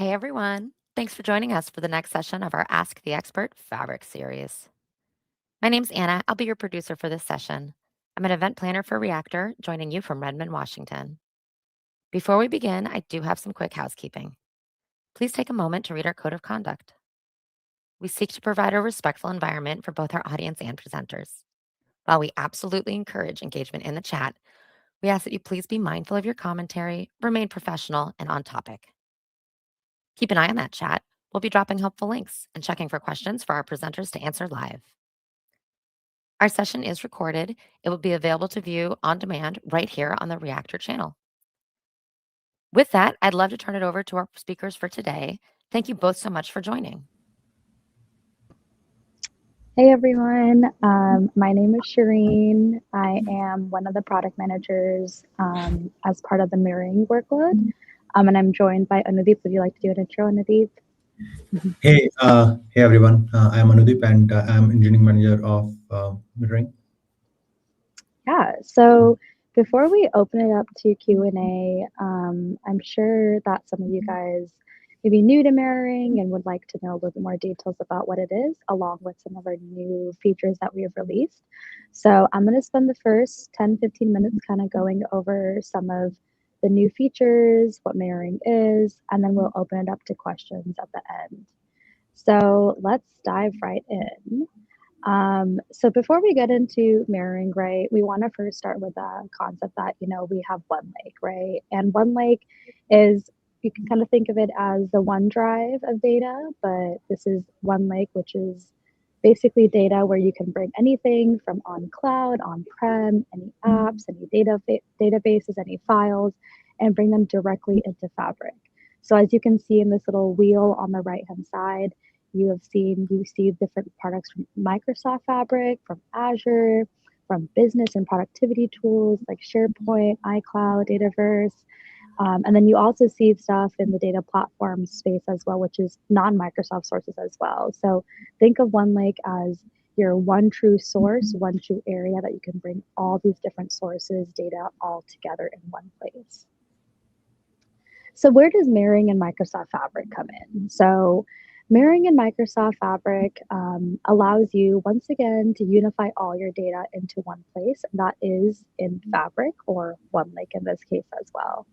Hey everyone, thanks for joining us for the next session of our Ask the Expert Fabric series. My name's Anna. I'll be your producer for this session. I'm an event planner for Reactor, joining you from Redmond, Washington. Before we begin, I do have some quick housekeeping. Please take a moment to read our code of conduct. We seek to provide a respectful environment for both our audience and presenters. While we absolutely encourage engagement in the chat, we ask that you please be mindful of your commentary, remain professional, and on topic. Keep an eye on that chat. We'll be dropping helpful links and checking for questions for our presenters to answer live. Our session is recorded. It will be available to view on demand right here on the Reactor channel. With that, I'd love to turn it over to our speakers for today. Thank you both so much for joining. Hey everyone, my name is Shireen. I am one of the product managers as part of the mirroring workload, and I'm joined by Anudeep. Would you like to do an intro, Anudeep? Hey everyone. I am Anudeep, and I'm engineering manager of Mirroring. Yeah. So before we open it up to Q&A, I'm sure that some of you guys may be new to mirroring and would like to know a little bit more details about what it is, along with some of our new features that we have released. So I'm going to spend the first 10-15 minutes kind of going over some of the new features, what mirroring is, and then we'll open it up to questions at the end. So let's dive right in. So before we get into mirroring, right, we want to first start with the concept that, we have OneLake, right? And OneLake is, you can kind of think of it as the OneDrive of data, but this is OneLake, which is basically data where you can bring anything from on cloud, on-prem, any apps, any databases, any files, and bring them directly into Fabric. So as you can see in this little wheel on the right-hand side, you see different products from Microsoft Fabric, from Azure, from business and productivity tools like SharePoint, iCloud, Dataverse. And then you also see stuff in the data platform space as well, which is non-Microsoft sources as well. So think of OneLake as your one true source, one true area that you can bring all these different sources, data all together in one place. So where does mirroring in Microsoft Fabric come in? So mirroring in Microsoft Fabric allows you, once again, to unify all your data into one place, and that is in Fabric, or OneLake in this case as well.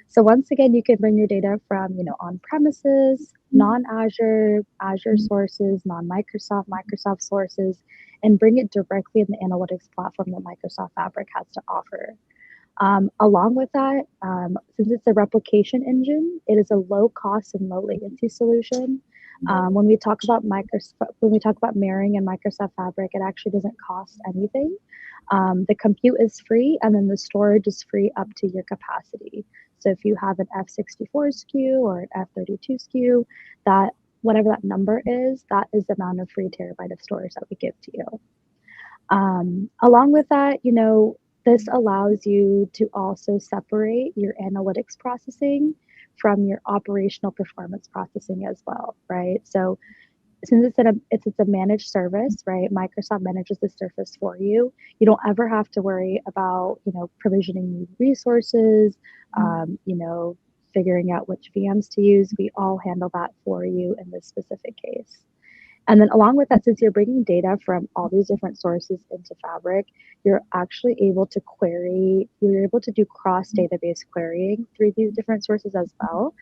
So once again, you can bring your data from, on-premises, non-Azure, Azure sources, non-Microsoft, Microsoft sources, and bring it directly in the analytics platform that Microsoft Fabric has to offer. Along with that, since it's a replication engine, it is a low cost and low latency solution. When we talk about mirroring in Microsoft Fabric, it actually doesn't cost anything. The compute is free, and then the storage is free up to your capacity. So if you have an F64 SKU or an F32 SKU, that whatever that number is, that is the amount of free terabyte of storage that we give to you. Along with that, this allows you to also separate your analytics processing from your operational performance processing as well, right? So since it's a managed service, right? Microsoft manages the service for you. You don't ever have to worry about, provisioning new resources, figuring out which VMs to use. We all handle that for you in this specific case. And then along with that, since you're bringing data from all these different sources into Fabric, you're actually able to you're able to do cross-database querying through these different sources as well.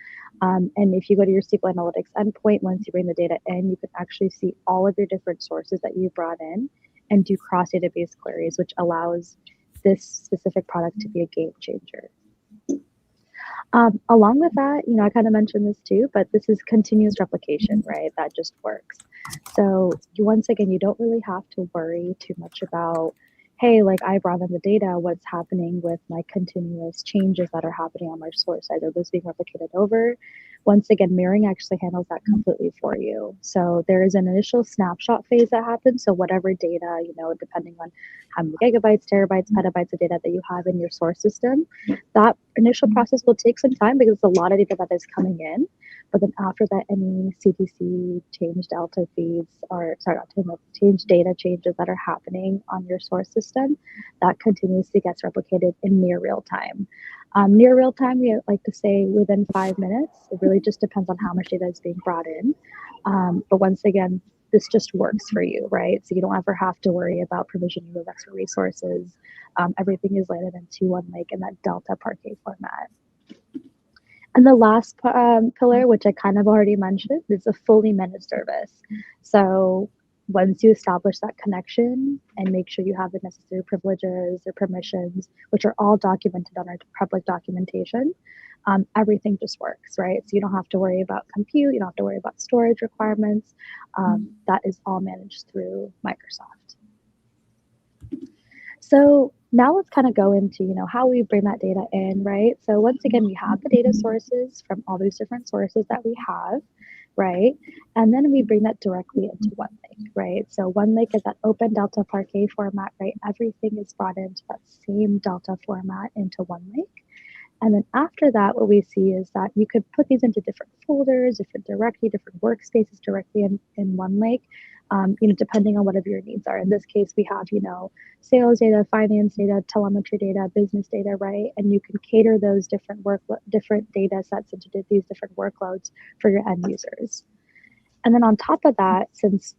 And if you go to your SQL Analytics endpoint, once you bring the data in, you can actually see all of your different sources that you brought in and do cross-database queries, which allows this specific product to be a game changer. Along with that, I kind of mentioned this too, but this is continuous replication, right? That just works. So once again, you don't really have to worry too much about, hey, like I brought in the data, what's happening with my continuous changes that are happening on my source side? Are those being replicated over? Once again, mirroring actually handles that completely for you. So there is an initial snapshot phase that happens. So whatever data, depending on how many gigabytes, terabytes, petabytes of data that you have in your source system, that initial process will take some time because it's a lot of data that is coming in. But then after that, any CDC change delta feeds, change data changes that are happening on your source system, that continuously gets replicated in near real time. Near real time, we like to say within 5 minutes. It really just depends on how much data is being brought in. But once again, this just works for you, right? So you don't ever have to worry about provisioning of extra resources. Everything is landed into OneLake in that Delta Parquet format. And the last pillar, which I kind of already mentioned, is a fully managed service. So once you establish that connection and make sure you have the necessary privileges or permissions, which are all documented on our public documentation, everything just works, right? So you don't have to worry about compute, you don't have to worry about storage requirements. That is all managed through Microsoft. So now let's kind of go into, how we bring that data in, right? So once again, we have the data sources from all these different sources that we have, right? And then we bring that directly into OneLake, right? So OneLake is that open Delta Parquet format, right? Everything is brought into that same Delta format into OneLake. And then after that, what we see is that you could put these into different folders, different workspaces directly in OneLake, depending on whatever your needs are. In this case, we have, sales data, finance data, telemetry data, business data, right? And you can cater those different data sets into these different workloads for your end users. And then on top of that, since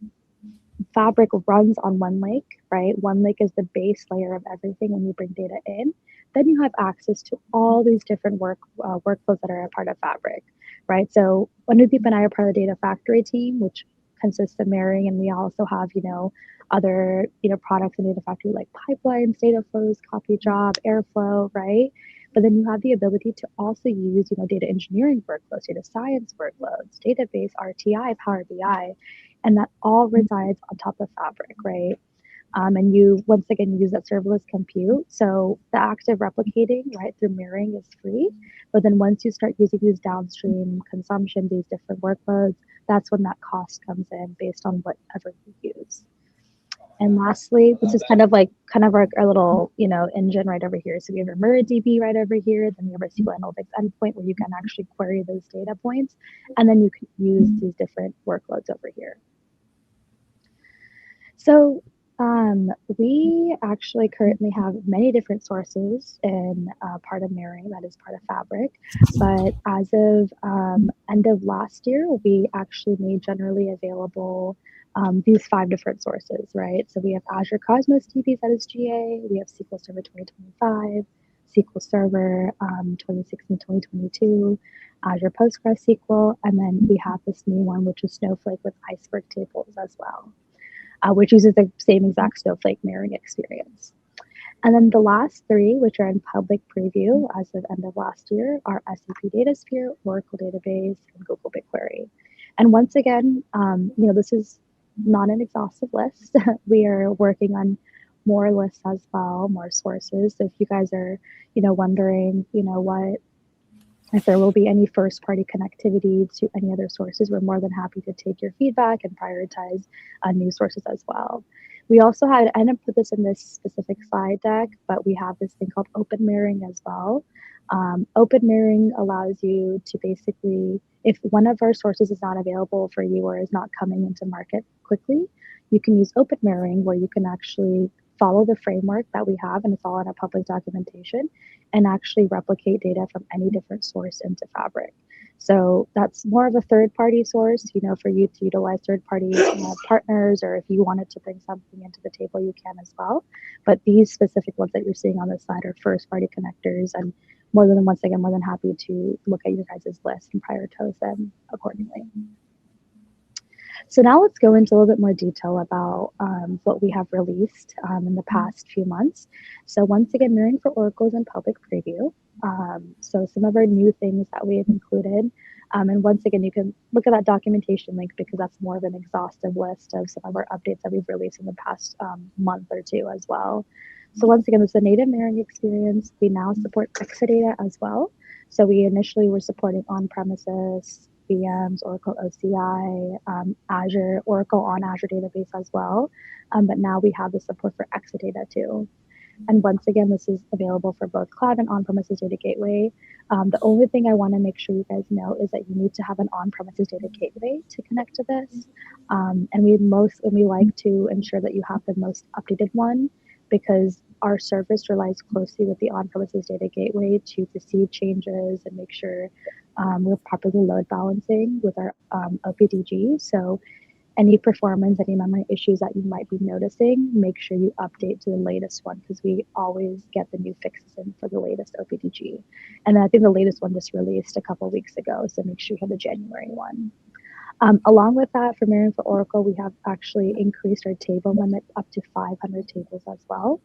Fabric runs on OneLake, right? OneLake is the base layer of everything when you bring data in. Then you have access to all these different workflows that are a part of Fabric, right? So Anudeep and I are part of the Data Factory team, which consists of mirroring, and we also have, other, products in Data Factory like pipelines, data flows, copy job, airflow, right? But then you have the ability to also use, data engineering workflows, data science workloads, database, RTI, Power BI, and that all resides on top of Fabric, right? And you, once again, use that serverless compute. So the active replicating, right, through mirroring is free. But then once you start using these downstream consumption, these different workloads, that's when that cost comes in based on whatever you use. And lastly, this is kind of our little, engine right over here. So we have our MirrorDB right over here. Then we have our SQL Analytics endpoint where you can actually query those data points. And then you can use these different workloads over here. So we actually currently have many different sources in part of mirroring, that is part of Fabric. But as of end of last year, we actually made generally available these 5 different sources, right? So we have Azure Cosmos DB, that is GA. We have SQL Server 2025, SQL Server 2016-2022, Azure PostgreSQL, and then we have this new one, which is Snowflake with Iceberg tables as well. Which uses the same exact Snowflake mirroring experience. And then the last 3, which are in public preview as of end of last year, are SAP Datasphere, Oracle Database, and Google BigQuery. And once again, this is not an exhaustive list. We are working on more lists as well, more sources. So if you guys are, wondering, if there will be any first-party connectivity to any other sources, we're more than happy to take your feedback and prioritize new sources as well. We also had, I didn't put this in this specific slide deck, but we have this thing called open mirroring as well. Open mirroring allows you to basically, if one of our sources is not available for you or is not coming into market quickly, you can use open mirroring where you can actually follow the framework that we have, and it's all in our public documentation, and actually replicate data from any different source into Fabric. So that's more of a third-party source, for you to utilize third-party partners, or if you wanted to bring something into the table, you can as well. But these specific ones that you're seeing on this slide are first-party connectors, and more than happy to look at your guys' list and prioritize them accordingly. So now let's go into a little bit more detail about what we have released in the past few months. So once again, mirroring for Oracle is in public preview. So some of our new things that we have included. And once again, you can look at that documentation link because that's more of an exhaustive list of some of our updates that we've released in the past month or two as well. So once again, this is a native mirroring experience. We now support Exadata as well. So we initially were supporting on-premises, VMs, Oracle OCI, Azure, Oracle on Azure Database as well. But now we have the support for Exadata too. And once again, this is available for both cloud and on-premises data gateway. The only thing I want to make sure you guys know is that you need to have an on-premises data gateway to connect to this. And we like to ensure that you have the most updated one. because our service relies closely with the on-premises data gateway to receive changes and make sure we're properly load balancing with our OPDG. So any performance, any memory issues that you might be noticing, make sure you update to the latest one, because we always get the new fixes in for the latest OPDG. And I think the latest one just released a couple weeks ago, so make sure you have the January one. Along with that, for Mirroring for Oracle, we have actually increased our table limit up to 500 tables as well.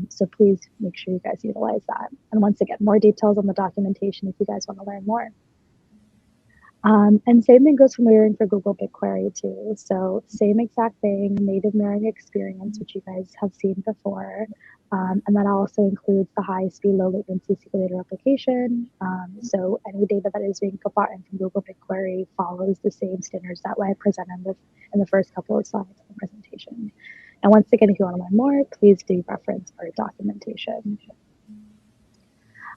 So please make sure you guys utilize that. And once again, more details on the documentation if you guys want to learn more. And same thing goes for mirroring for Google BigQuery too. So same exact thing, native mirroring experience, which you guys have seen before. And that also includes the high speed, low latency SQL data replication. So any data that is being gotten from Google BigQuery follows the same standards that way I presented in the first couple of slides of the presentation. And once again, if you want to learn more, please do reference our documentation.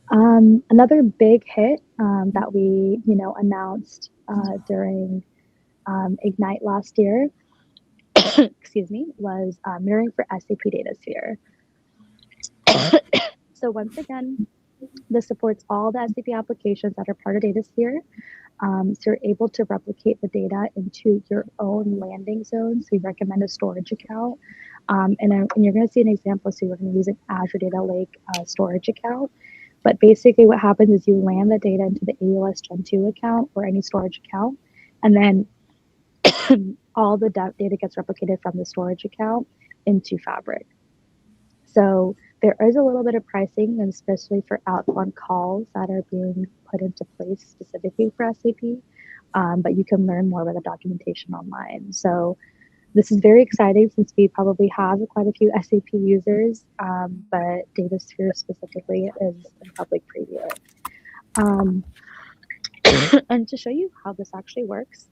Another big hit that we, announced during Ignite last year, excuse me, was mirroring for SAP Datasphere. So once again, this supports all the SAP applications that are part of Datasphere. So you're able to replicate the data into your own landing zone. So we recommend a storage account. And you're going to see an example. So we're going to use an Azure Data Lake storage account. But basically what happens is you land the data into the AWS Gen 2 account or any storage account, and then all the data gets replicated from the storage account into Fabric. So there is a little bit of pricing, and especially for outbound calls that are being put into place specifically for SAP, but you can learn more about the documentation online. So this is very exciting since we probably have quite a few SAP users, but Datasphere specifically is in public preview. And to show you how this actually works,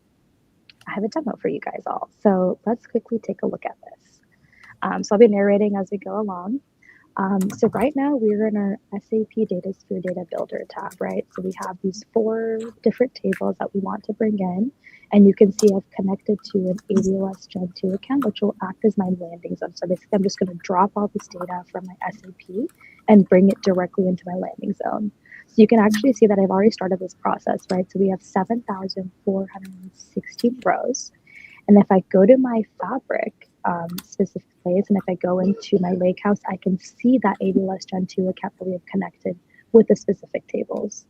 I have a demo for you guys all. So let's quickly take a look at this. So I'll be narrating as we go along. So right now we're in our SAP Datasphere Data Builder tab, right? So we have these 4 different tables that we want to bring in. And you can see I've connected to an AWS Gen 2 account, which will act as my landing zone. So basically I'm just going to drop all this data from my SAP and bring it directly into my landing zone. So you can actually see that I've already started this process, right? So we have 7,416 rows. And if I go to my Fabric specific place, and if I go into my Lakehouse, I can see that AWS Gen 2 account that we have connected with the specific tables.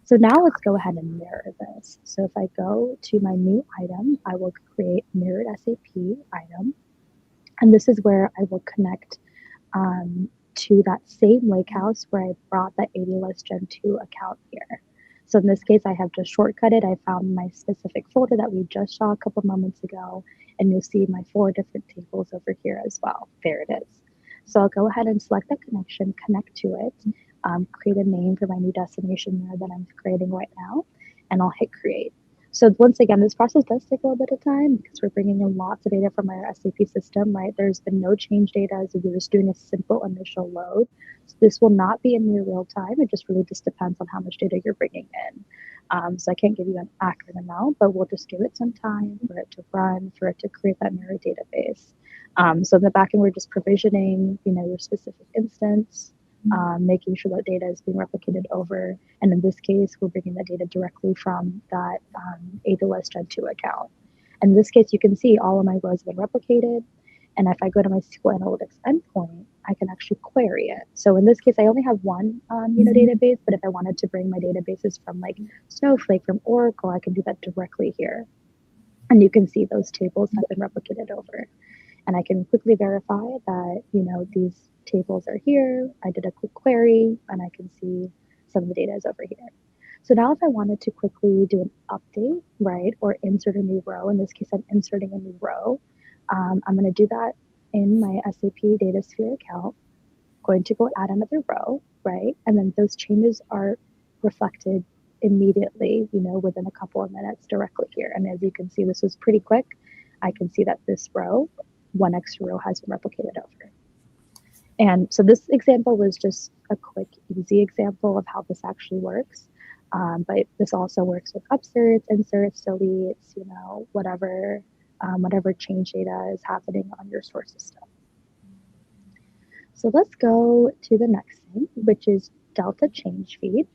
So now let's go ahead and mirror this. So if I go to my new item, I will create mirrored SAP item. And this is where I will connect to that same Lakehouse where I brought that AWS Gen 2 account here. So in this case, I have just shortcutted. I found my specific folder that we just saw a couple moments ago, and you'll see my 4 different tables over here as well. There it is. So I'll go ahead and select the connection, connect to it, create a name for my new destination there that I'm creating right now, and I'll hit create. So once again, this process does take a little bit of time because we're bringing in lots of data from our SAP system, right? There's been no change data, so we're just doing a simple initial load. So this will not be in near real time. It just really just depends on how much data you're bringing in. So I can't give you an accurate amount, but we'll just give it some time for it to run, for it to create that mirror database. So in the backend, we're just provisioning, your specific instance, making sure that data is being replicated over. And in this case, we're bringing the data directly from that AWS Gen 2 account. And in this case, you can see all of my rows have been replicated. And if I go to my SQL Analytics endpoint, I can actually query it. So in this case, I only have one, database, but if I wanted to bring my databases from like Snowflake, from Oracle, I can do that directly here. And you can see those tables have been replicated over. And I can quickly verify that, these tables are here. I did a quick query, and I can see some of the data is over here. So now if I wanted to quickly do an update, right, or insert a new row, in this case, I'm inserting a new row. I'm going to do that in my SAP Datasphere account. Going to go add another row, right? And then those changes are reflected immediately, within a couple of minutes directly here. And as you can see, this was pretty quick. I can see that this row, one extra row, has been replicated over. And so this example was just a quick, easy example of how this actually works. But this also works with upserts, inserts, deletes, whatever change data is happening on your source system. So let's go to the next thing, which is Delta Change Feed.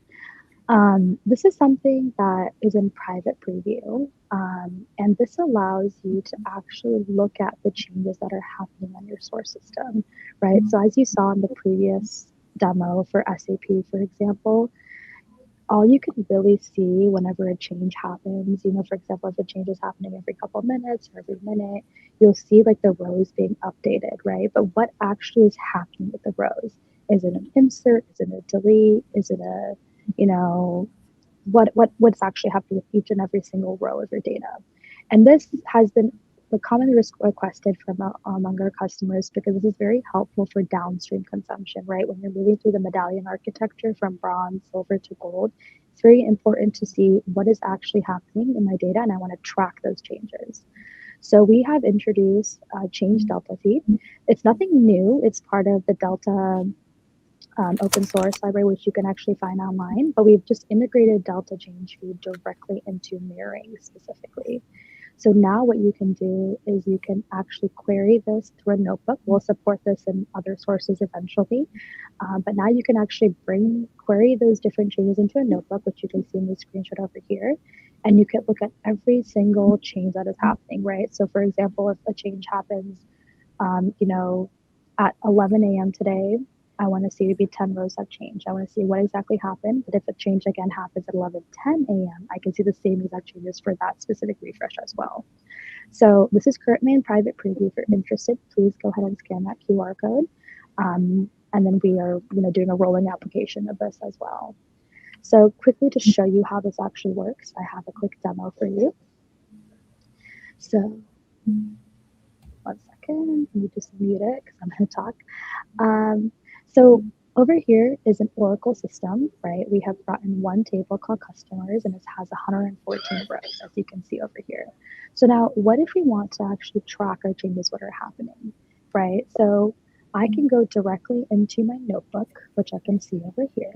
This is something that is in private preview, and this allows you to actually look at the changes that are happening on your source system, right? So as you saw in the previous demo for SAP, for example, all you can really see whenever a change happens, for example, if a change is happening every couple of minutes or every minute, you'll see like the rows being updated, right? But what actually is happening with the rows? Is it an insert? Is it a delete? Is it a, what's actually happening with each and every single row of your data? And this has been commonly requested from among our customers because this is very helpful for downstream consumption, right? When you're moving through the medallion architecture from bronze, silver to gold, it's very important to see what is actually happening in my data, and I want to track those changes. So we have introduced Change Delta Feed. It's nothing new. It's part of the Delta open source library, which you can actually find online, but we've just integrated Delta Change Feed directly into mirroring specifically. So now what you can do is you can actually query this through a notebook. We'll support this in other sources eventually, but now you can actually query those different changes into a notebook, which you can see in the screenshot over here, and you can look at every single change that is happening, right? So for example, if a change happens, at 11 a.m. today, I want to see maybe 10 rows have changed. I want to see what exactly happened. But if a change again happens at 11:10 a.m., I can see the same exact changes for that specific refresh as well. So this is currently in private preview. If you're interested, please go ahead and scan that QR code. And then we are doing a rolling application of this as well. So quickly to show you how this actually works, I have a quick demo for you. So 1 second, let me just mute it because I'm going to talk. So over here is an Oracle system, right? We have brought in one table called customers, and it has 114 rows, as you can see over here. So now what if we want to actually track our changes, what are happening, right? So I can go directly into my notebook, which I can see over here.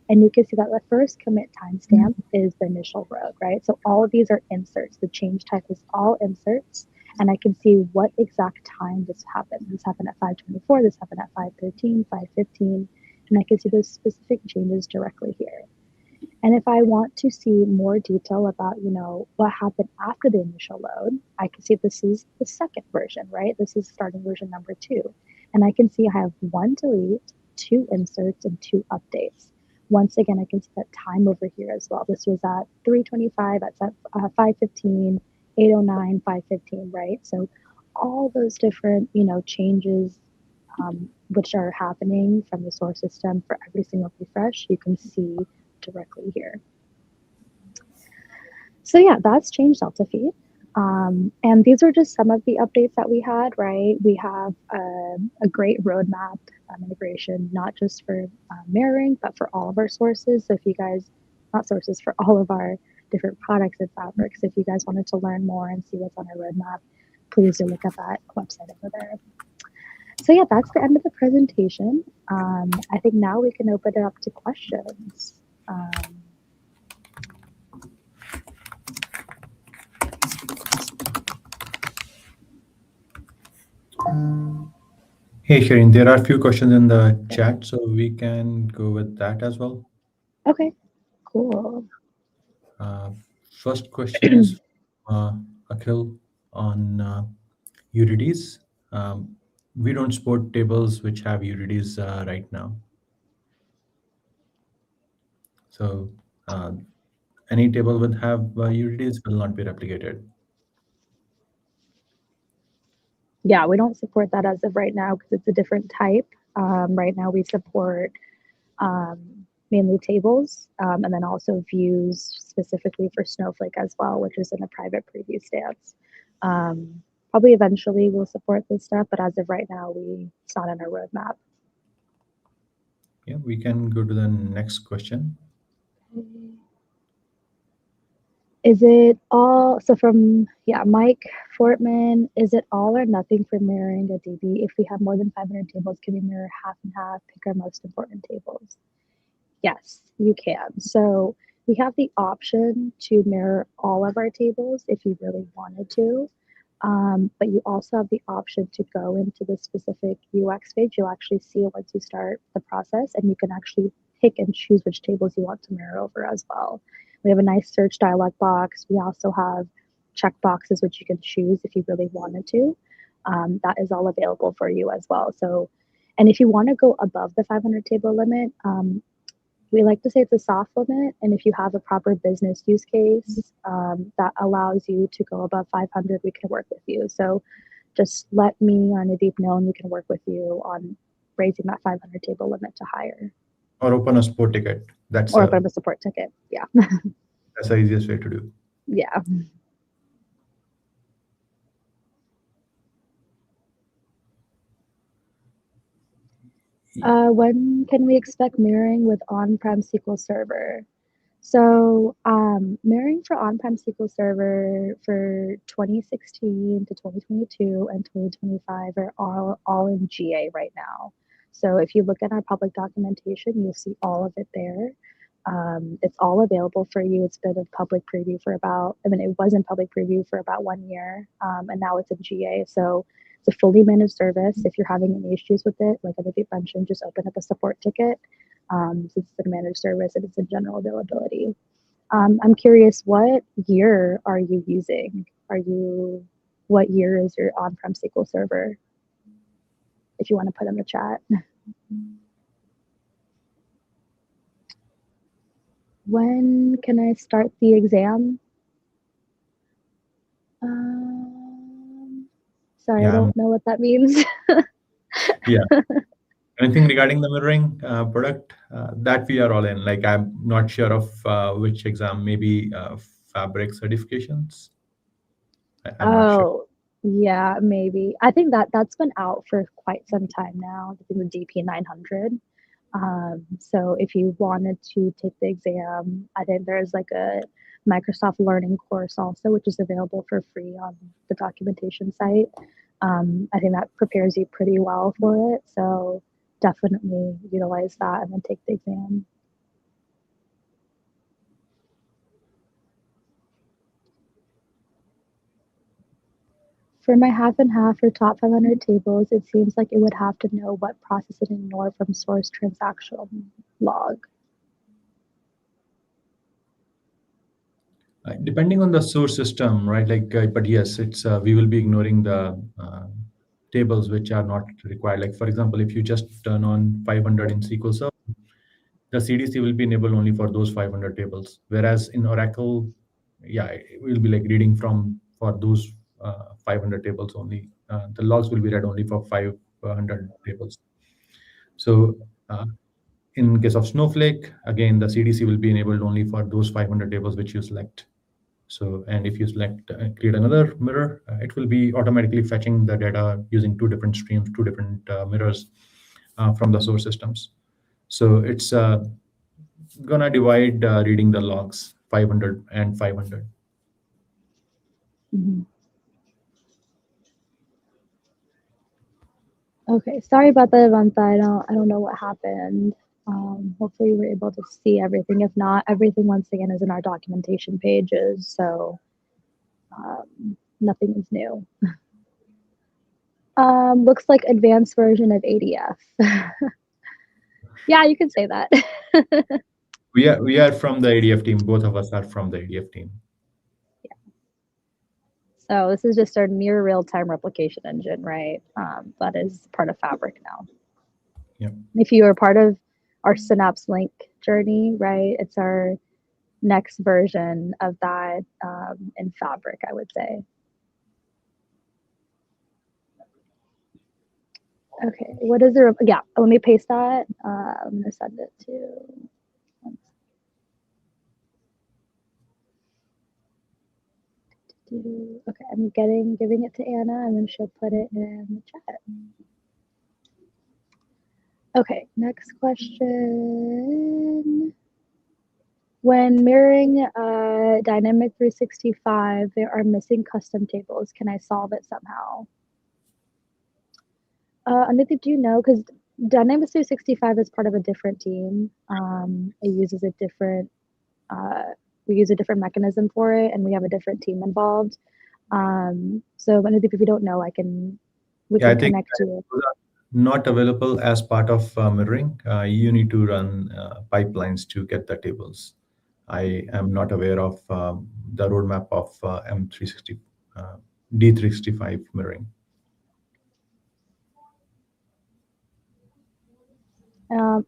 And you can see that the first commit timestamp is the initial row, right? So all of these are inserts. The change type is all inserts. And I can see what exact time this happened. This happened at 5:24, this happened at 5:13, 5:15, and I can see those specific changes directly here. And if I want to see more detail about, what happened after the initial load, I can see this is the second version, right? This is starting version number 2. And I can see I have 1 delete, 2 inserts, and 2 updates. Once again, I can see that time over here as well. This was at 3:25, at 5:15, 8:09, 5:15, right? So all those different, changes which are happening from the source system for every single refresh, you can see directly here. So yeah, that's Change Delta Feed. And these are just some of the updates that we had, right? We have a great roadmap integration, not just for mirroring, but for all of our sources. So if you guys, not sources, for all of our different products and fabrics, if you guys wanted to learn more and see what's on our roadmap, please do look at that website over there. So yeah, that's the end of the presentation. I think now we can open it up to questions. Hey, Shireen, there are a few questions in the chat, so we can go with that as well. Okay, cool. First question is Akhil on UDDs. We don't support tables which have UDDs right now. So any table with have UDDs will not be replicated. Yeah, we don't support that as of right now because it's a different type. Right now we support mainly tables and then also views specifically for Snowflake as well, which is in a private preview stance. Probably eventually we'll support this stuff, but as of right now, it's not on our roadmap. Yeah, we can go to the next question. Is it all, so from, Mike Fortman, is it all or nothing for mirroring a DB? If we have more than 500 tables, can we mirror half and half, pick our most important tables? Yes, you can. So we have the option to mirror all of our tables if you really wanted to. But you also have the option to go into the specific UX page. You'll actually see it once you start the process, and you can actually pick and choose which tables you want to mirror over as well. We have a nice search dialog box. We also have check boxes which you can choose if you really wanted to. That is all available for you as well. So, and if you want to go above the 500 table limit, we like to say it's a soft limit, and if you have a proper business use case that allows you to go above 500, we can work with you. So just let me or Nadeep know, and we can work with you on raising that 500 table limit to higher. Or open a support ticket. Or open a support ticket. Yeah. That's the easiest way to do. Yeah. When can we expect mirroring with on-prem SQL Server? So mirroring for on-prem SQL Server for 2016 to 2022 and 2025 are all in GA right now. So if you look at our public documentation, you'll see all of it there. It's all available for you. It's been in public preview for about, it was in public preview for about 1 year, and now it's in GA. So it's a fully managed service. If you're having any issues with it, like Aditi mentioned, just open up a support ticket. Since it's a managed service and it's in general availability. I'm curious, what year are you using? What year is your on-prem SQL Server? If you want to put in the chat. When can I start the exam? Sorry, I don't know what that means. Yeah. Anything regarding the mirroring product that we are all in? Like, I'm not sure of which exam, maybe Fabric certifications. I'm not sure. Yeah, maybe. I think that's been out for quite some time now. I think the DP 900. So if you wanted to take the exam, I think there's like a Microsoft Learning course also, which is available for free on the documentation site. I think that prepares you pretty well for it. So definitely utilize that and then take the exam. For my half and half or top 500 tables, it seems like it would have to know what process it ignored from source transactional log. Depending on the source system, right? Like, but yes, it's we will be ignoring the tables which are not required. Like, for example, if you just turn on 500 in SQL Server, the CDC will be enabled only for those 500 tables. Whereas in Oracle, yeah, it will be like reading for those 500 tables only. The logs will be read only for 500 tables. So in case of Snowflake, again, the CDC will be enabled only for those 500 tables which you select. So, and if you select create another mirror, it will be automatically fetching the data using two different streams, two different mirrors from the source systems. So it's gonna divide reading the logs 500 and 500. Mm-hmm. Okay, sorry about that, Avanta. I don't know what happened. Hopefully you were able to see everything. If not, everything once again is in our documentation pages, so nothing is new. Looks like advanced version of ADF. Yeah, you can say that. We are from the ADF team. Both of us are from the ADF team. Yeah. So this is just our near real-time replication engine, right? That is part of Fabric now. Yeah. If you are part of our Synapse Link journey, right, it's our next version of that in Fabric, I would say. Okay, what is the, yeah, let me paste that. I'm gonna send it to, okay, I'm giving it to Anna and then she'll put it in the chat. Okay, next question. When mirroring Dynamic 365, there are missing custom tables. Can I solve it somehow? Anita, do you know? Because Dynamics 365 is part of a different team. It uses a different, we use a different mechanism for it, and we have a different team involved. So Mandeep, if you don't know, we Yeah, I can think connect you. those are not available as part of mirroring. You need to run pipelines to get the tables. I am not aware of the roadmap of M360, uh, D365 mirroring.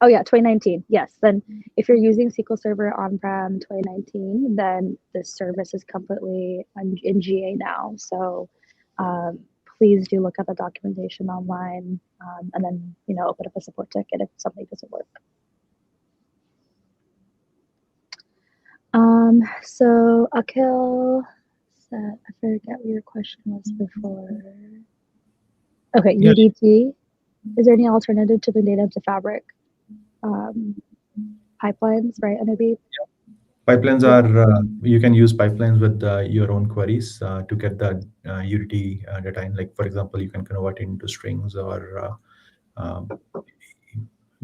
Oh yeah, 2019. Yes. Then if you're using SQL Server on-prem 2019, then this service is completely in GA now. So please do look at the documentation online, and then open up a support ticket if something doesn't work. So Akhil said, I forget what your question was before. Okay, Yeah. UDT. Is there any alternative to the data to Fabric pipelines, right, Anubi? Pipelines Yeah. are, you can use pipelines with your own queries to get the UDT data in. Like, for example, you can convert it into strings or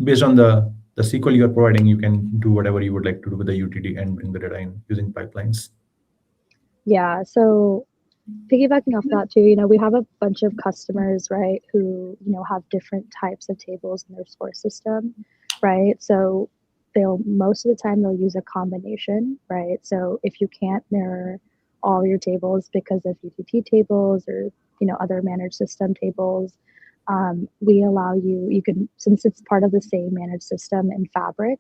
based on the SQL you're providing, you can do whatever you would like to do with the UTD and bring the data in using pipelines. Yeah, so piggybacking off that too, we have a bunch of customers, right, who, have different types of tables in their source system, right? So most of the time they'll use a combination, right? So if you can't mirror all your tables because of UTT tables or, other managed system tables, we allow you can, since it's part of the same managed system in Fabric,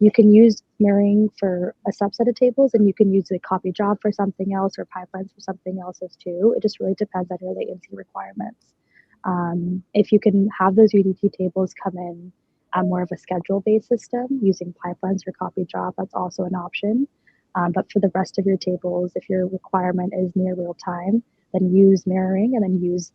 you can use mirroring for a subset of tables, and you can use a copy job for something else or pipelines for something else too. It just really depends on your latency requirements. If you can have those UDT tables come in on more of a schedule-based system using pipelines or copy job, that's also an option. But for the rest of your tables, if your requirement is near real time, then use mirroring and then use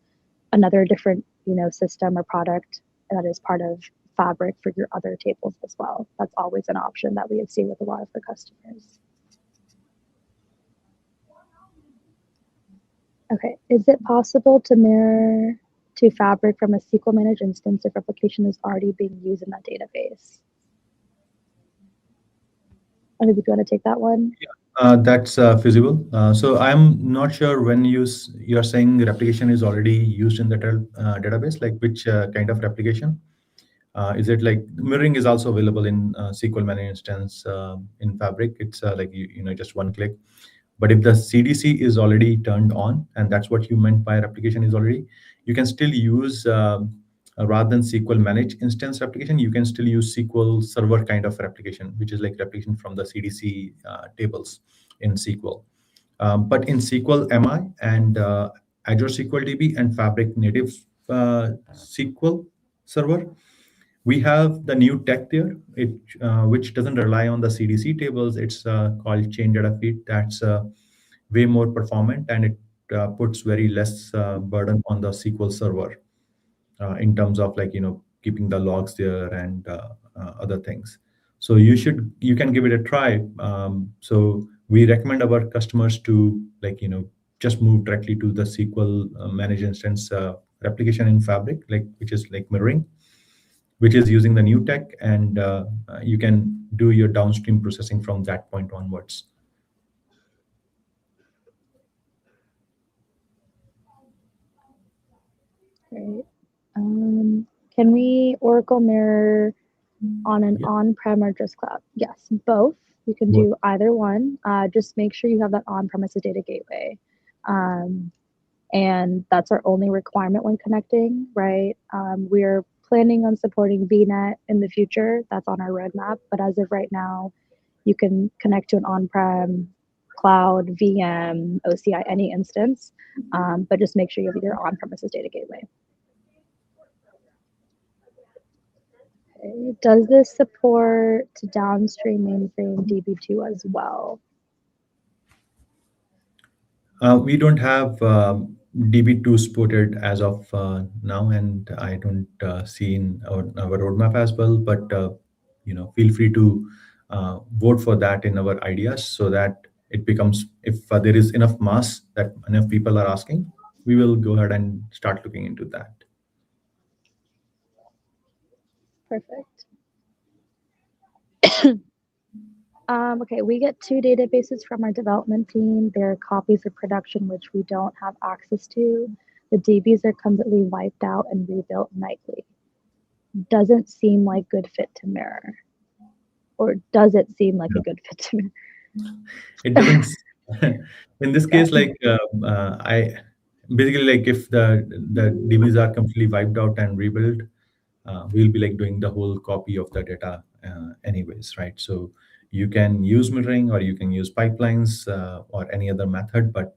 another different system or product that is part of Fabric for your other tables as well. That's always an option that we see with a lot of our customers. Okay, is it possible to mirror to Fabric from a SQL managed instance if replication is already being used in that database? Maybe do you want to take that one? That's feasible. So I'm not sure when you're saying the replication is already used in the database, like which kind of replication? Is it like mirroring is also available in SQL managed instance in Fabric? It's like just one click. But if the CDC is already turned on, and that's what you meant by replication is already, you can still use rather than SQL managed instance replication, you can still use SQL server kind of replication, which is like replication from the CDC tables in SQL. But in SQL MI and Azure SQL DB and Fabric native SQL server, we have the new tech there, which doesn't rely on the CDC tables. It's called chain data feed. That's way more performant, and it puts very less burden on the SQL server in terms of like keeping the logs there and other things. So you can give it a try. So we recommend our customers to like just move directly to the SQL managed instance replication in Fabric, like which is like mirroring, which is using the new tech, and you can do your downstream processing from that point onwards. Great. Can we Oracle mirror on an on-prem or just cloud? Yes, both. You can do either one. Just make sure you have that on-premises data gateway. And that's our only requirement when connecting, right? We're planning on supporting VNet in the future. That's on our roadmap. But as of right now, you can connect to an on-prem, cloud, VM, OCI, any instance. But just make sure you have your on-premises data gateway. Okay. Does this support downstream mainframe DB2 as well? We don't have DB2 supported as of now, and I don't see in our roadmap as well. But feel free to vote for that in our ideas so that it becomes, if there is enough mass that enough people are asking, we will go ahead and start looking into that. Perfect. Okay, we get 2 databases from our development team. They're copies of production, which we don't have access to. The DBs are completely wiped out and rebuilt nightly. Doesn't seem like good fit to mirror. Or does it seem like a good fit to mirror? It doesn't. In this Yeah. case, like I basically, like if the DBs are completely wiped out and rebuilt, we'll be like doing the whole copy of the data anyways, right? So you can use mirroring or you can use pipelines or any other method, but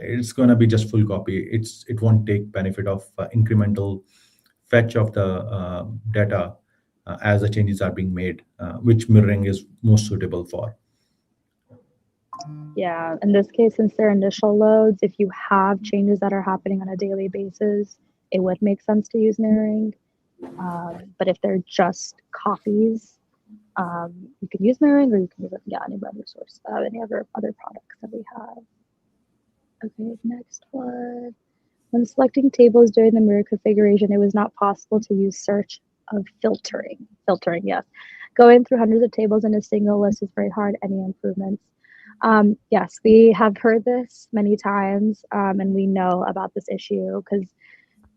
it's going to be just full copy. It won't take benefit of incremental fetch of the data as the changes are being made, which mirroring is most suitable for. Yeah, in this case, since they're initial loads, if you have changes that are happening on a daily basis, it would make sense to use mirroring. But if they're just copies, you can use mirroring, or you can use any other source, any other products that we have. Okay, next one. When selecting tables during the mirror configuration, it was not possible to use search of filtering. Filtering, yes. Going through hundreds of tables in a single list is very hard. Any improvements? Yes, we have heard this many times, and we know about this issue because,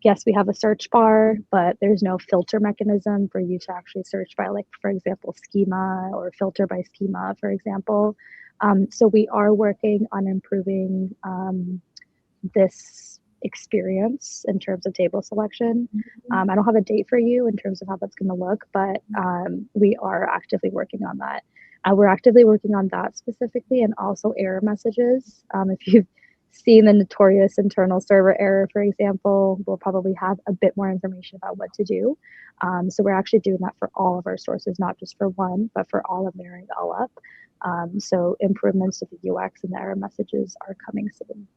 yes, we have a search bar, but there's no filter mechanism for you to actually search by, like, for example, schema or filter by schema, for example. So we are working on improving this experience in terms of table selection. I don't have a date for you in terms of how that's going to look, but we are actively working on that. We're actively working on that specifically, and also error messages. If you've seen the notorious internal server error, for example, we'll probably have a bit more information about what to do. So we're actually doing that for all of our sources, not just for one, but for all of mirroring all up. So improvements to the UX and the error messages are coming soon.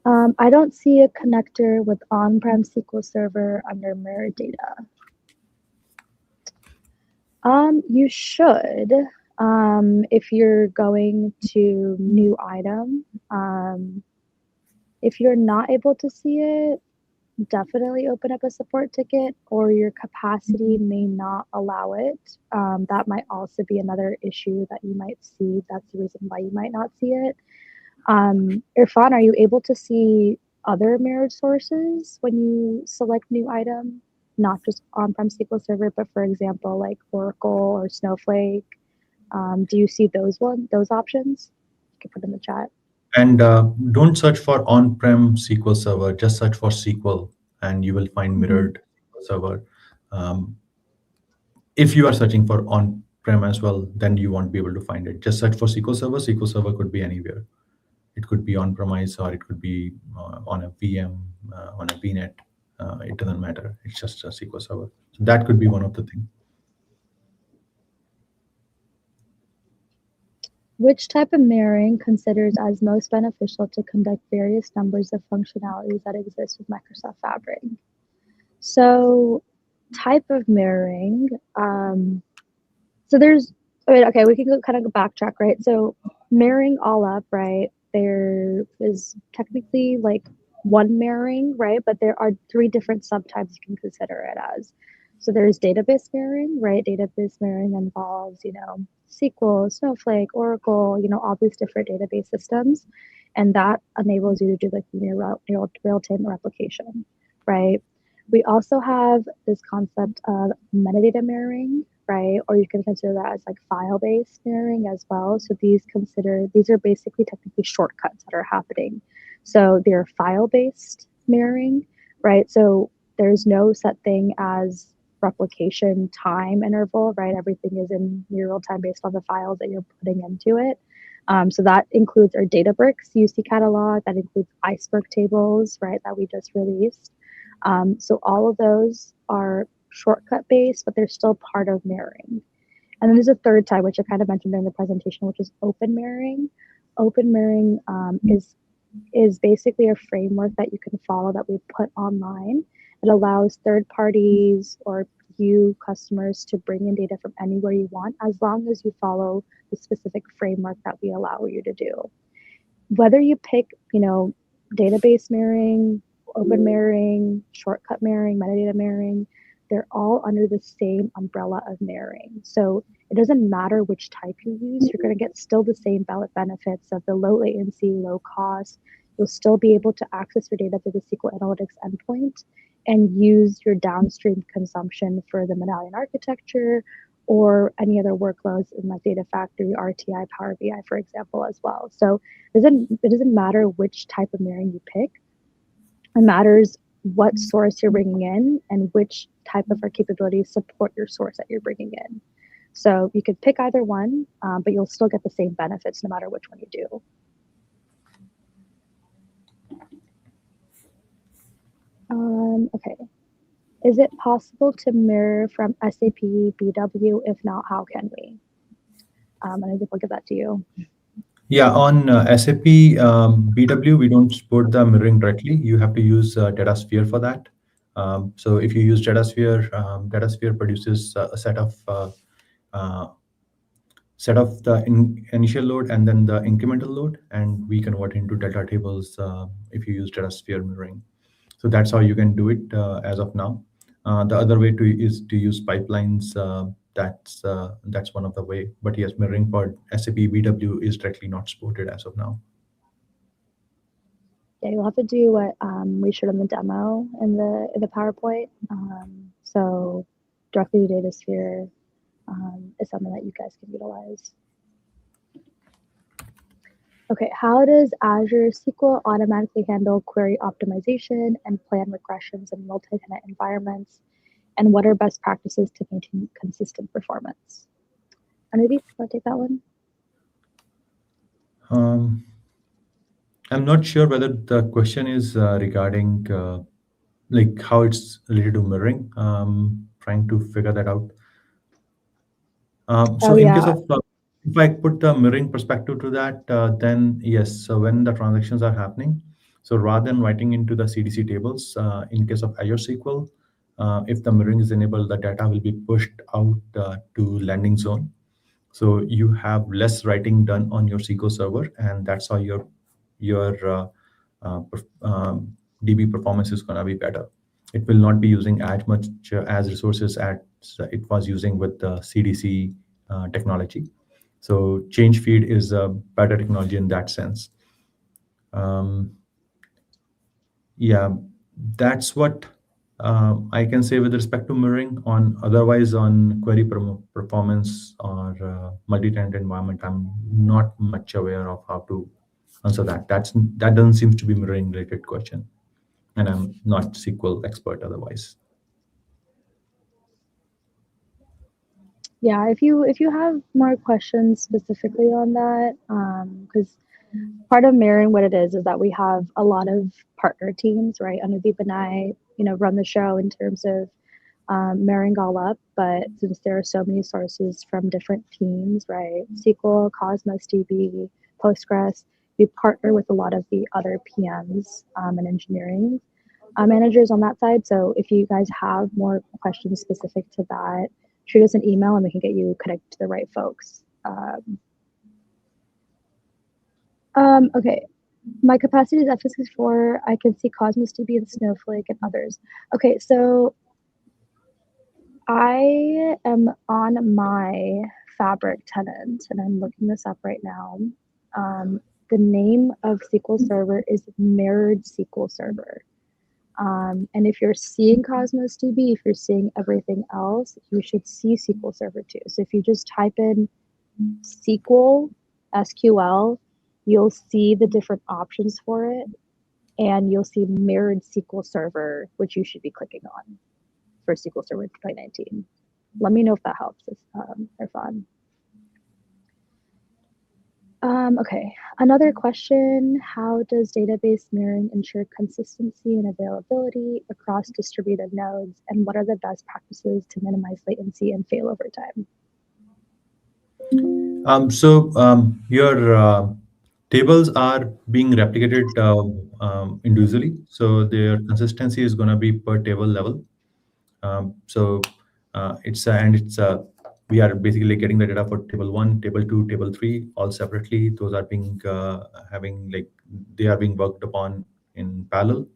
I don't see a connector with on-prem SQL Server under mirror data. You should, if you're going to new item. If you're not able to see it, definitely open up a support ticket, or your capacity may not allow it. That might also be another issue that you might see. That's the reason why you might not see it. Irfan, are you able to see other mirrored sources when you select new item? Not just on-prem SQL Server, but for example, like Oracle or Snowflake. Do you see those options? You can put in the chat. And don't search for on-prem SQL Server, just search for SQL and you will find mirrored SQL Server. If you are searching for on-prem as well, then you won't be able to find it. Just search for SQL Server. SQL Server could be anywhere. It could be on-premise or it could be on a VM, on a VNet. It doesn't matter. It's just a SQL Server. So that could be one of the things. Which type of mirroring considers as most beneficial to conduct various numbers of functionalities that exist with Microsoft Fabric? So, type of mirroring. So there's, okay, we can kind of backtrack, right? So mirroring all up, right? There is technically like one mirroring, right? But there are 3 different subtypes you can consider it as. So there's database mirroring, right? Database mirroring involves, SQL, Snowflake, Oracle, all these different database systems. And that enables you to do like real-time replication, right? We also have this concept of metadata mirroring, right? Or you can consider that as like file-based mirroring as well. So these are basically technically shortcuts that are happening. So they're file-based mirroring, right? So there's no set thing as replication time interval, right? Everything is in real time based on the files that you're putting into it. So that includes our Databricks UC catalog, that includes Iceberg tables, right, that we just released. So all of those are shortcut based, but they're still part of mirroring. And then there's a third type, which I kind of mentioned during the presentation, which is open mirroring. Open mirroring is basically a framework that you can follow that we put online. It allows third parties or you customers to bring in data from anywhere you want, as long as you follow the specific framework that we allow you to do. Whether you pick, database mirroring, open mirroring, shortcut mirroring, metadata mirroring, they're all under the same umbrella of mirroring. So it doesn't matter which type you use, you're going to get still the same benefits of the low latency, low cost. You'll still be able to access your data through the SQL Analytics endpoint and use your downstream consumption for the medallion architecture or any other workloads in like Data Factory, RTI, Power BI, for example, as well. So it doesn't matter which type of mirroring you pick. It matters what source you're bringing in and which type of our capabilities support your source that you're bringing in. So you could pick either one, but you'll still get the same benefits no matter which one you do. Okay. Is it possible to mirror from SAP BW? If not, how can we? And I think I'll give that to you. Yeah, on SAP BW, we don't support the mirroring directly. You have to use Datasphere for that. So if you use Datasphere, Datasphere produces a set of the initial load and then the incremental load, and we convert into data tables if you use Datasphere mirroring. So that's how you can do it as of now. The other way is to use pipelines. That's one of the way. But yes, mirroring for SAP BW is directly not supported as of now. Yeah, you'll have to do what we showed in the demo in the PowerPoint. So directly to Datasphere is something that you guys can utilize. Okay, how does Azure SQL automatically handle query optimization and plan regressions in multi-tenant environments? And what are best practices to maintain consistent performance? Anudeep, you want to take that one? I'm not sure whether the question is regarding like how it's related to mirroring. Trying to figure that out. So in case of if I put the mirroring perspective to that, then yes. So when the transactions are happening, so rather than writing into the CDC tables, in case of Azure SQL, if the mirroring is enabled, the data will be pushed out to landing zone. So you have less writing done on your SQL server, and that's how your DB performance is going to be better. It will not be using as much as resources as it was using with the CDC technology. So change feed is a better technology in that sense. Yeah, that's what I can say with respect to mirroring. On otherwise on query performance or multi-tenant environment, I'm not much aware of how to answer that. That doesn't seem to be mirroring related question, and I'm not SQL expert otherwise. Yeah, if you have more questions specifically on that, because part of mirroring what it is that we have a lot of partner teams, right? Anudeep and I, run the show in terms of mirroring all up, but since there are so many sources from different teams, right? SQL, Cosmos DB, Postgres, we partner with a lot of the other PMs and engineering managers on that side. So if you guys have more questions specific to that, shoot us an email and we can get you connected to the right folks. Okay, my capacity is F64. I can see Cosmos DB and Snowflake and others. Okay, so I am on my Fabric tenant, and I'm looking this up right now. The name of SQL Server is Mirrored SQL Server. And if you're seeing Cosmos DB, if you're seeing everything else, you should see SQL Server too. So if you just type in SQL, you'll see the different options for it, and you'll see Mirrored SQL Server, which you should be clicking on for SQL Server 2019. Let me know if that helps, Irfan. Okay, another question, how does database mirroring ensure consistency and availability across distributed nodes, and what are the best practices to minimize latency and failover time? Your tables are being replicated individually, so their consistency is going to be per table level. We are basically getting the data for table 1, table 2, table 3 all separately. Those are being they are being worked upon in parallel.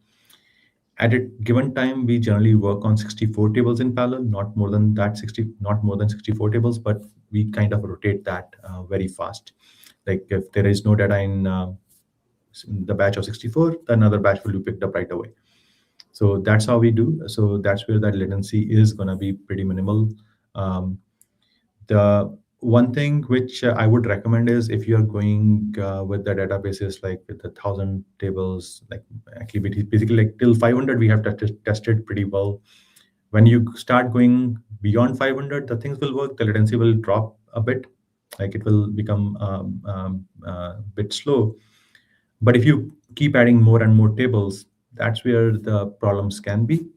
At a given time, we generally work on 64 tables in parallel, not more than that 60, not more than 64 tables, but we kind of rotate that very fast. Like if there is no data in the batch of 64, another batch will be picked up right away. So that's how we do. So that's where that latency is going to be pretty minimal. Um, the one thing which I would recommend is if you are going with the databases like with the 1,000 tables, like actually basically like till 500, we have tested pretty well. When you start going beyond 500, the things will work. The latency will drop a bit, like it will become a bit slow. But if you keep adding more and more tables, that's where the problems can be.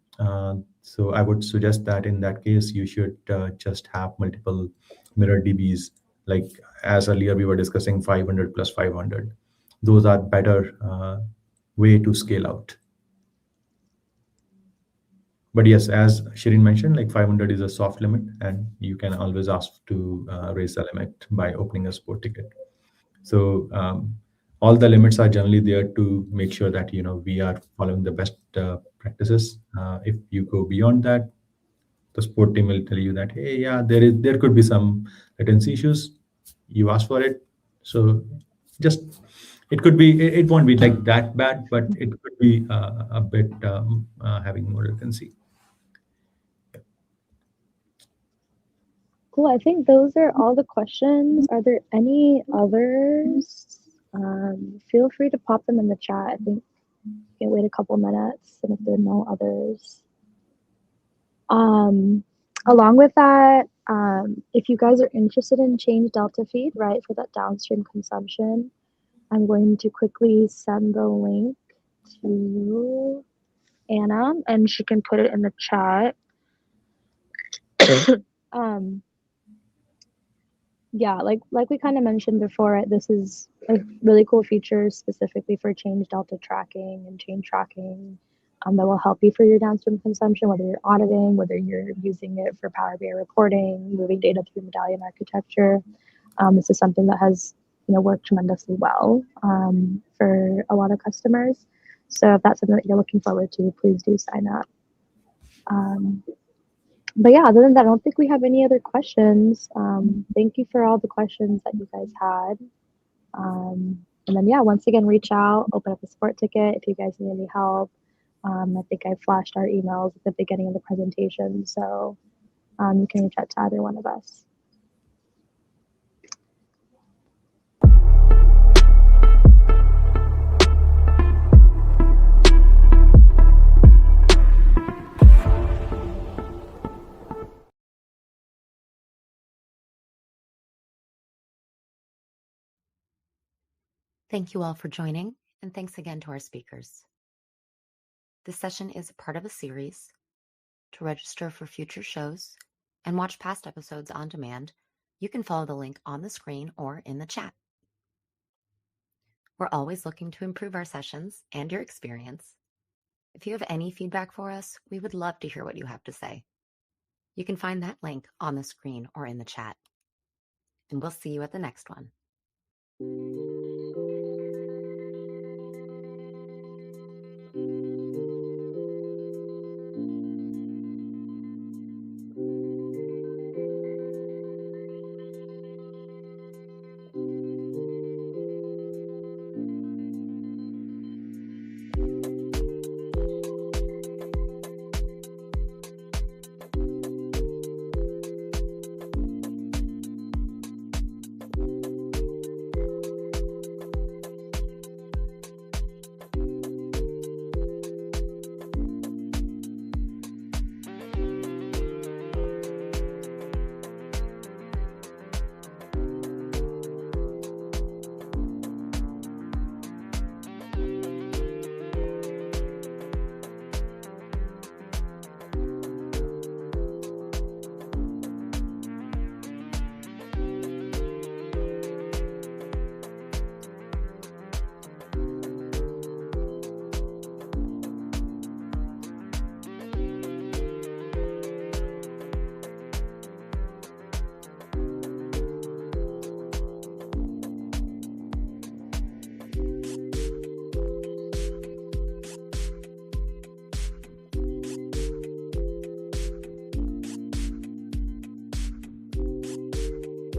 So I would suggest that in that case, you should just have multiple mirror DBs. Like as earlier we were discussing 500 plus 500. Those are better way to scale out. But yes, as Shireen mentioned, like 500 is a soft limit, and you can always ask to raise the limit by opening a support ticket. So all the limits are generally there to make sure that we are following the best practices. If you go beyond that, the support team will tell you that, hey, yeah, there could be some latency issues. You ask for it, so just it could be it won't be like that bad, but it could be a bit having more latency. Cool. I think those are all the questions. Are there any others? Feel free to pop them in the chat. I think you can wait a couple minutes, and if there are no others. Along with that, if you guys are interested in change delta feed, right, for that downstream consumption, I'm going to quickly send the link to Anna, and she can put it in the chat. Yeah, like we kind of mentioned before, this is a really cool feature specifically for change delta tracking and change tracking that will help you for your downstream consumption, whether you're auditing, whether you're using it for Power BI reporting, moving data through medallion architecture. This is something that has worked tremendously well for a lot of customers. So if that's something that you're looking forward to, please do sign up. But yeah, other than that, I don't think we have any other questions. Thank you for all the questions that you guys had. And then, yeah, once again, reach out, open up a support ticket if you guys need any help. I think I flashed our emails at the beginning of the presentation, so you can reach out to either one of us. Thank you all for joining, and thanks again to our speakers. This session is part of a series. To register for future shows and watch past episodes on demand, you can follow the link on the screen or in the chat. We're always looking to improve our sessions and your experience. If you have any feedback for us, we would love to hear what you have to say. You can find that link on the screen or in the chat. And we'll see you at the next one.